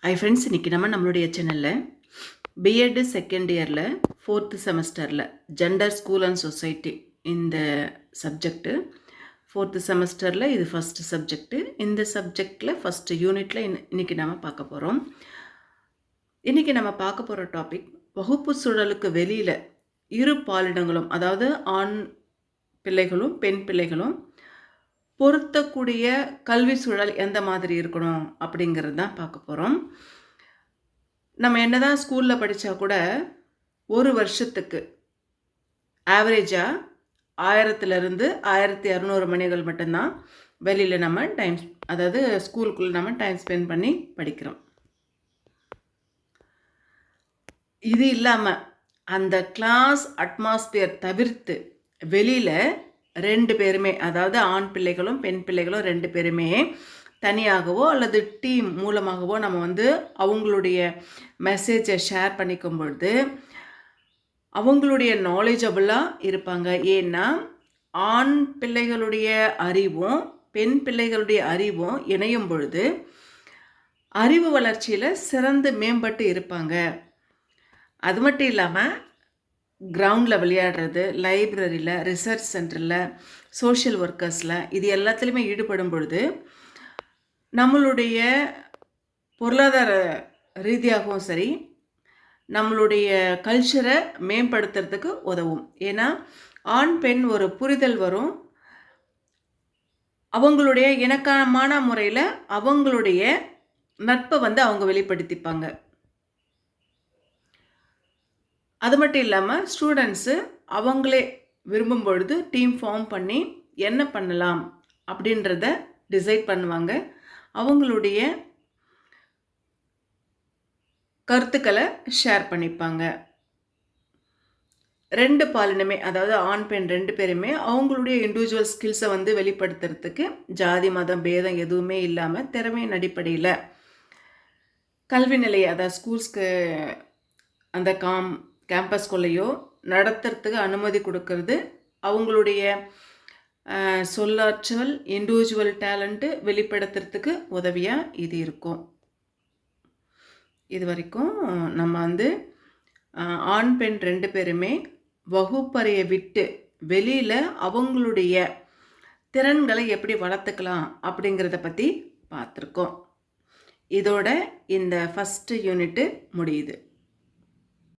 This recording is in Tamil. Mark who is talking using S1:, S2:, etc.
S1: ஹை ஃப்ரெண்ட்ஸ், இன்றைக்கி நம்மளுடைய சேனலில் பிஎட் செகண்ட் இயரில் 4th செமஸ்டரில் ஜெண்டர் ஸ்கூல் அண்ட் சொசைட்டி இந்த சப்ஜெக்டு 4th செமஸ்டரில் இது ஃபஸ்ட்டு சப்ஜெக்டு. இந்த சப்ஜெக்டில் ஃபஸ்ட்டு யூனிட்டில் இன்றைக்கி நம்ம பார்க்க போகிறோம். இன்றைக்கி நம்ம பார்க்க போகிற டாபிக் வகுப்பு சூழலுக்கு வெளியில் இரு பாலினங்களும், அதாவது ஆண் பிள்ளைகளும் பெண் பிள்ளைகளும் பொருத்தக்கூடிய கல்வி சூழல் எந்த மாதிரி இருக்கணும் அப்படிங்கிறது தான் பார்க்க போகிறோம். நம்ம என்ன தான் ஸ்கூலில் படித்தா கூட ஒரு வருஷத்துக்கு ஆவரேஜாக 1000 1200 மணிகள் மட்டும்தான் வெளியில் நம்ம டைம், அதாவது ஸ்கூலுக்குள்ளே நம்ம டைம் ஸ்பெண்ட் பண்ணி படிக்கிறோம். இது இல்லாமல் அந்த கிளாஸ் அட்மாஸ்பியர் தவிர்த்து வெளியில் 2 பேருமே, அதாவது ஆண் பிள்ளைகளும் பெண் பிள்ளைகளும் 2 பேருமே தனியாகவோ அல்லது டீம் மூலமாகவோ நம்ம அவங்களுடைய மெசேஜை ஷேர் பண்ணிக்கும் பொழுது அவங்களுடைய நாலேஜபிளாக இருப்பாங்க. ஏன்னா ஆண் பிள்ளைகளுடைய அறிவும் பெண் பிள்ளைகளுடைய அறிவும் இணையும் பொழுது அறிவு வளர்ச்சியில் சிறந்து மேம்பட்டு இருப்பாங்க. அது மட்டும் இல்லாமல் கிரவுண்டில் விளையாடுறது, லைப்ரரியில், ரிசர்ச் சென்டரில், சோஷியல் ஒர்க்கர்ஸில், இது எல்லாத்துலேயுமே ஈடுபடும் பொழுது நம்மளுடைய பொருளாதார ரீதியாகவும் சரி, நம்மளுடைய கல்ச்சரை மேம்படுத்துறதுக்கு உதவும். ஏன்னா ஆண் பெண் ஒரு புரிதல் வரும். அவங்களுடைய இணக்கமான முறையில் அவங்களுடைய நட்பை அவங்க வெளிப்படுத்திப்பாங்க. அது மட்டும் இல்லாமல் ஸ்டூடெண்ட்ஸு அவங்களே விரும்பும் பொழுது டீம் ஃபார்ம் பண்ணி என்ன பண்ணலாம் அப்படின்றத டிசைட் பண்ணுவாங்க. அவங்களுடைய கருத்துக்களை ஷேர் பண்ணிப்பாங்க. 2 பாலினமே, அதாவது ஆண் பெண் 2 பேருமே அவங்களுடைய இண்டிவிஜுவல் ஸ்கில்ஸை வெளிப்படுத்துறதுக்கு ஜாதி மதம் பேதம் எதுவுமே இல்லாமல் திறமையின் அடிப்படையில் கல்வி நிலையை, அதாவது ஸ்கூல்ஸ்க்கு அந்த கேம்பஸ்குள்ளேயோ நடத்துறதுக்கு அனுமதி கொடுக்கறது அவங்களுடைய சொல்லாற்றல், இண்டிவிஜுவல் டேலண்ட்டு வெளிப்படுத்துறதுக்கு உதவியாக இது இருக்கும். இது வரைக்கும் நம்ம ஆண் பெண் 2 பேருமே வகுப்பறையை விட்டு வெளியில் அவங்களுடைய திறன்களை எப்படி வளர்த்துக்கலாம் அப்படிங்கிறத பற்றி பார்த்துருக்கோம். இதோட இந்த ஃபஸ்ட்டு யூனிட்டு முடியுது.